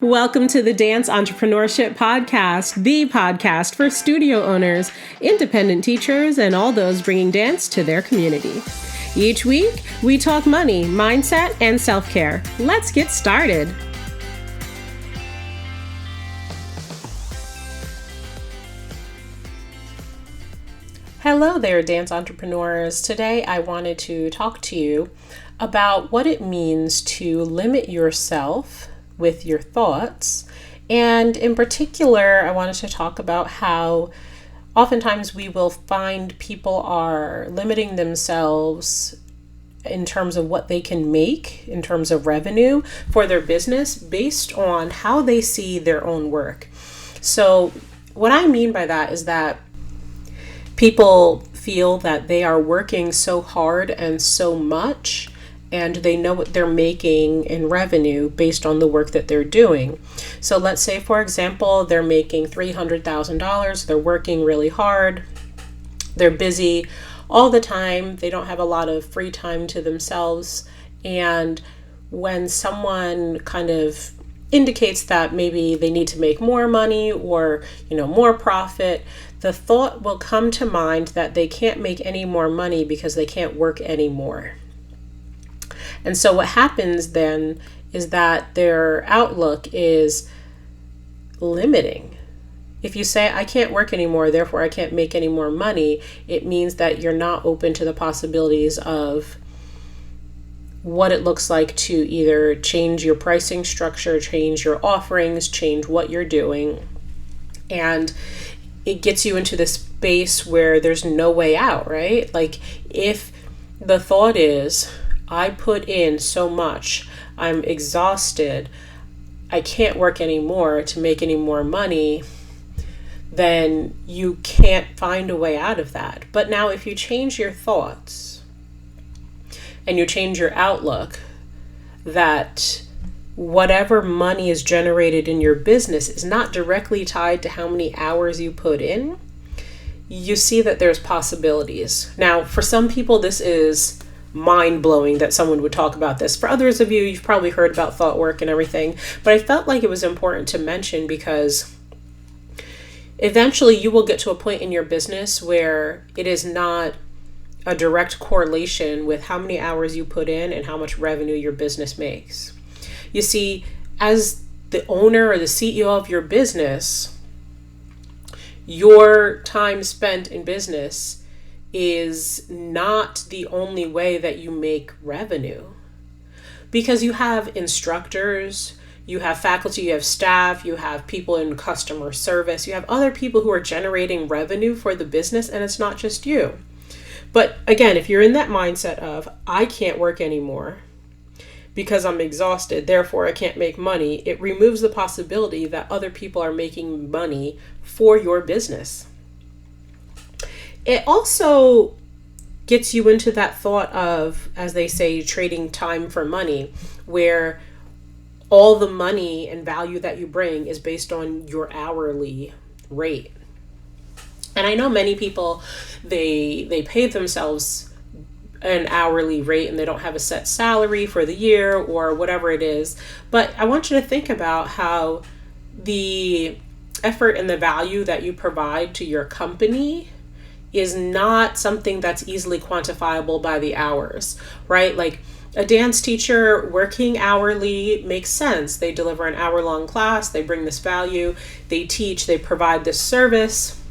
Welcome to the Dance Entrepreneurship Podcast, the podcast for studio owners, independent teachers, and all those bringing dance to their community. Each week, we talk money, mindset, and self-care. Let's get started. Hello there, dance entrepreneurs. Today, I wanted to talk to you about what it means to limit yourself with your thoughts. And in particular, I wanted to talk about how oftentimes we will find people are limiting themselves in terms of what they can make in terms of revenue for their business based on how they see their own work. So what I mean by that is that people feel that they are working so hard and so much, and they know what they're making in revenue based on the work that they're doing. So let's say, for example, they're making $300,000. They're working really hard. They're busy all the time. They don't have a lot of free time to themselves. And when someone kind of indicates that maybe they need to make more money or, more profit, the thought will come to mind that they can't make any more money because they can't work anymore. And so what happens then is that their outlook is limiting. If you say, I can't work anymore, therefore I can't make any more money, it means that you're not open to the possibilities of what it looks like to either change your pricing structure, change your offerings, change what you're doing. And it gets you into this space where there's no way out, right? Like if the thought is, I put in so much, I'm exhausted, I can't work anymore to make any more money, then you can't find a way out of that. But now if you change your thoughts and you change your outlook, that whatever money is generated in your business is not directly tied to how many hours you put in, you see that there's possibilities. Now, for some people, this is mind-blowing that someone would talk about this. For others of you, you've probably heard about thought work and everything, but I felt like it was important to mention because eventually you will get to a point in your business where it is not a direct correlation with how many hours you put in and how much revenue your business makes. You see, as the owner or the CEO of your business, your time spent in business is not the only way that you make revenue, because you have instructors, you have faculty, you have staff, you have people in customer service, you have other people who are generating revenue for the business, and it's not just you. But again, if you're in that mindset of, I can't work anymore because I'm exhausted, therefore I can't make money, it removes the possibility that other people are making money for your business. It also gets you into that thought of, as they say, trading time for money, where all the money and value that you bring is based on your hourly rate. And I know many people, they pay themselves an hourly rate and they don't have a set salary for the year or whatever it is. But I want you to think about how the effort and the value that you provide to your company is not something that's easily quantifiable by the hours, right? Like a dance teacher working hourly makes sense. They deliver an hour-long class, they bring this value, they teach, they provide this service.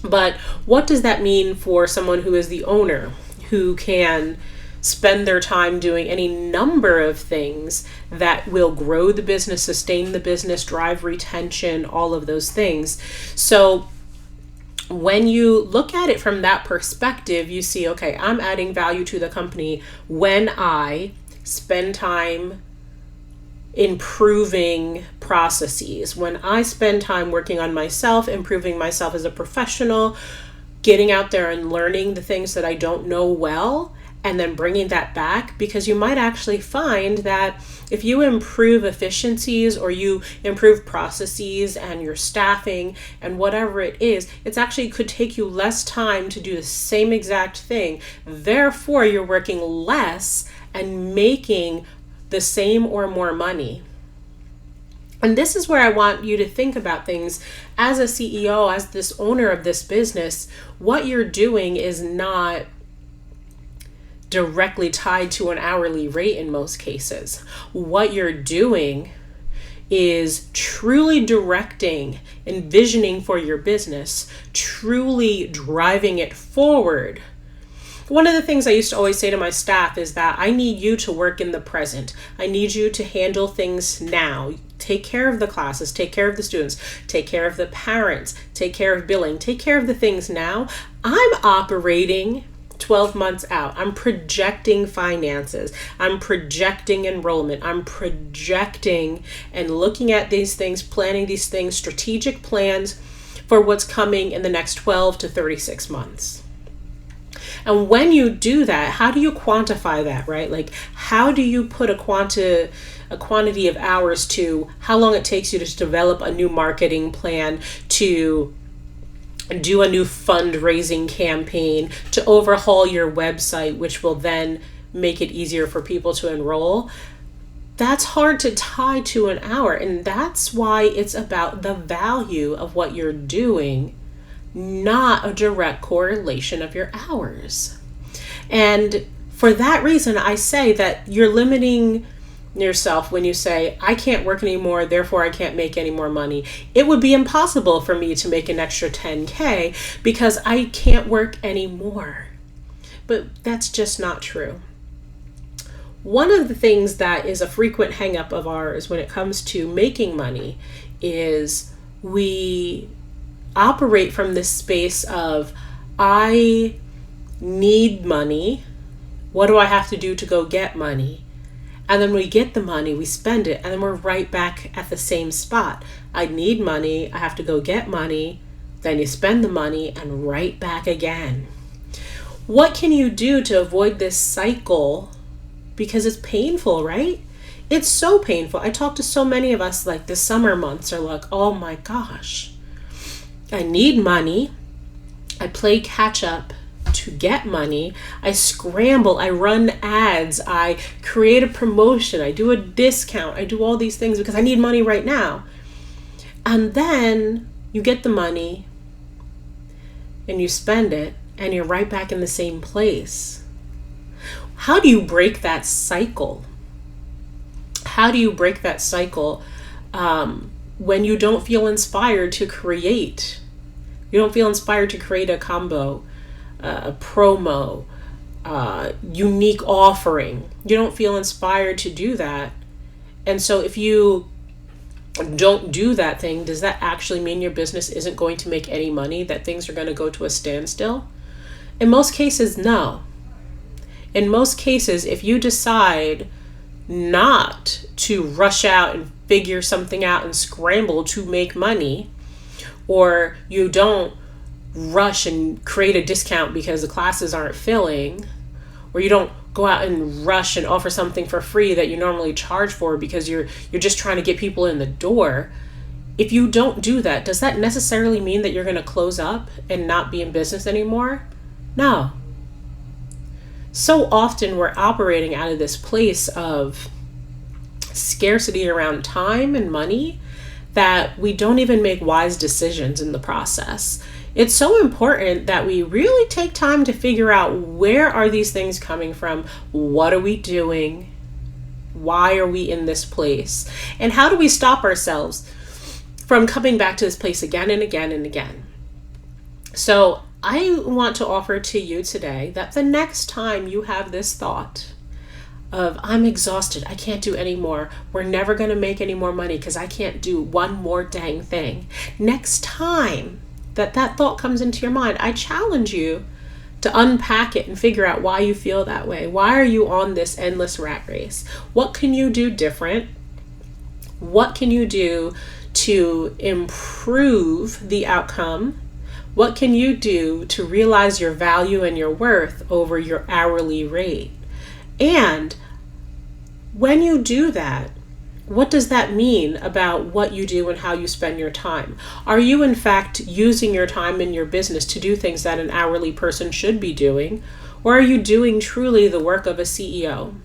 But what does that mean for someone who is the owner, who can spend their time doing any number of things that will grow the business, sustain the business, drive retention, all of those things? So when you look at it from that perspective, you see, okay, I'm adding value to the company when I spend time improving processes, when I spend time working on myself, improving myself as a professional, getting out there and learning the things that I don't know well, and then bringing that back, because you might actually find that if you improve efficiencies or you improve processes and your staffing and whatever it is, it's actually could take you less time to do the same exact thing. Therefore, you're working less and making the same or more money. And this is where I want you to think about things as a CEO, as this owner of this business. What you're doing is not directly tied to an hourly rate in most cases. What you're doing is truly directing, envisioning for your business, truly driving it forward. One of the things I used to always say to my staff is that I need you to work in the present. I need you to handle things now. Take care of the classes, take care of the students, take care of the parents, take care of billing, take care of the things now. I'm operating 12 months out. I'm projecting finances. I'm projecting enrollment. I'm projecting and looking at these things, planning these things, strategic plans for what's coming in the next 12 to 36 months. And when you do that, how do you quantify that, right? Like, how do you put a quantity of hours to how long it takes you to develop a new marketing plan, to do a new fundraising campaign, to overhaul your website, which will then make it easier for people to enroll? That's hard to tie to an hour. And that's why it's about the value of what you're doing, not a direct correlation of your hours. And for that reason, I say that you're limiting yourself when you say, I can't work anymore, therefore I can't make any more money. It would be impossible for me to make an extra 10K because I can't work anymore. But that's just not true. One of the things that is a frequent hang-up of ours when it comes to making money is we operate from this space of, I need money. What do I have to do to go get money? And then we get the money, we spend it, and then we're right back at the same spot. I need money, I have to go get money, then you spend the money and right back again. What can you do to avoid this cycle? Because it's painful, right? It's so painful. I talk to so many of us, like the summer months are like, oh my gosh, I need money, I play catch up to get money, I scramble, I run ads, I create a promotion, I do a discount, I do all these things because I need money right now. And then you get the money and you spend it and you're right back in the same place. How do you break that cycle? How do you break that cycle when you don't feel inspired to create? You don't feel inspired to create a combo, a promo, unique offering. You don't feel inspired to do that. And so if you don't do that thing, does that actually mean your business isn't going to make any money, that things are going to go to a standstill? In most cases, no. In most cases, if you decide not to rush out and figure something out and scramble to make money, or you don't rush and create a discount because the classes aren't filling, or you don't go out and rush and offer something for free that you normally charge for because you're just trying to get people in the door. If you don't do that, does that necessarily mean that you're going to close up and not be in business anymore? No. So often we're operating out of this place of scarcity around time and money that we don't even make wise decisions in the process. It's so important that we really take time to figure out, where are these things coming from? What are we doing? Why are we in this place? And how do we stop ourselves from coming back to this place again and again and again? So I want to offer to you today that the next time you have this thought of, I'm exhausted, I can't do any more, we're never going to make any more money because I can't do one more dang thing. Next time that thought comes into your mind, I challenge you to unpack it and figure out why you feel that way. Why are you on this endless rat race? What can you do different? What can you do to improve the outcome? What can you do to realize your value and your worth over your hourly rate? And when you do that, what does that mean about what you do and how you spend your time? Are you in fact using your time in your business to do things that an hourly person should be doing? Or are you doing truly the work of a CEO?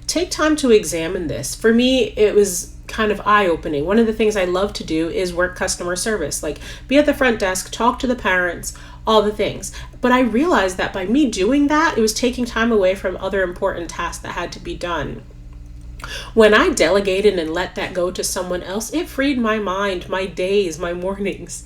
Take time to examine this. For me, it was kind of eye-opening. One of the things I love to do is work customer service, like be at the front desk, talk to the parents, all the things. But I realized that by me doing that, it was taking time away from other important tasks that had to be done. When I delegated and let that go to someone else, it freed my mind, my days, my mornings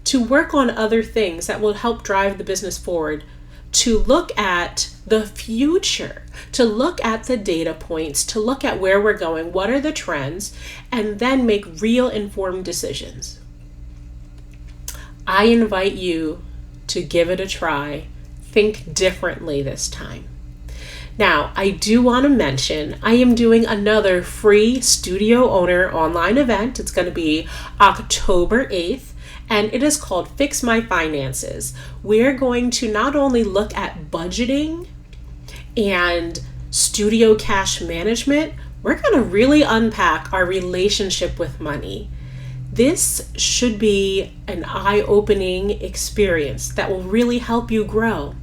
to work on other things that will help drive the business forward, to look at the future, to look at the data points, to look at where we're going, what are the trends, and then make real informed decisions. I invite you to give it a try. Think differently this time. Now, I do want to mention I am doing another free studio owner online event. It's going to be October 8th, and it is called Fix My Finances. We're going to not only look at budgeting and studio cash management, we're going to really unpack our relationship with money. This should be an eye-opening experience that will really help you grow.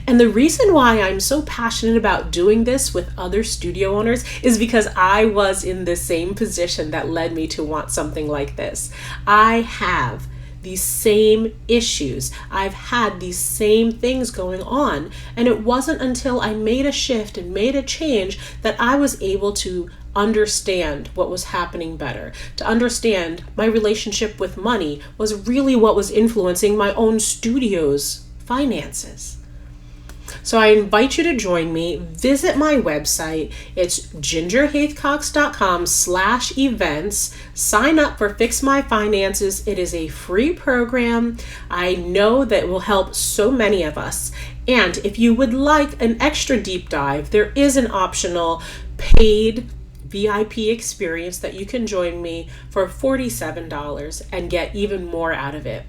And the reason why I'm so passionate about doing this with other studio owners is because I was in the same position that led me to want something like this. I have these same issues. I've had these same things going on. And it wasn't until I made a shift and made a change that I was able to understand what was happening better, to understand my relationship with money was really what was influencing my own studio's finances. So I invite you to join me. Visit my website. It's gingerhaithcox.com/events. Sign up for Fix My Finances. It is a free program. I know that will help so many of us. And if you would like an extra deep dive, there is an optional paid VIP experience that you can join me for $47 and get even more out of it.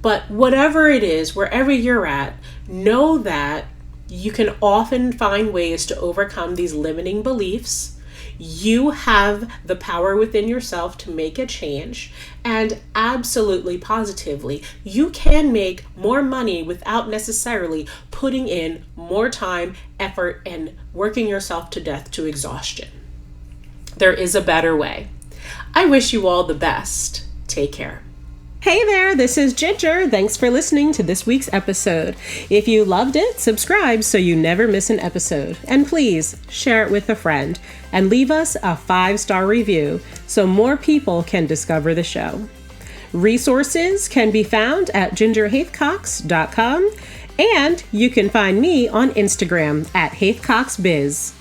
But whatever it is, wherever you're at, know that you can often find ways to overcome these limiting beliefs. You have the power within yourself to make a change, and absolutely positively, you can make more money without necessarily putting in more time, effort, and working yourself to death to exhaustion. There is a better way. I wish you all the best. Take care. Hey there, this is Ginger. Thanks for listening to this week's episode. If you loved it, subscribe so you never miss an episode. And please share it with a friend and leave us a 5-star review so more people can discover the show. Resources can be found at gingerhaithcox.com, and you can find me on Instagram at haithcoxbiz.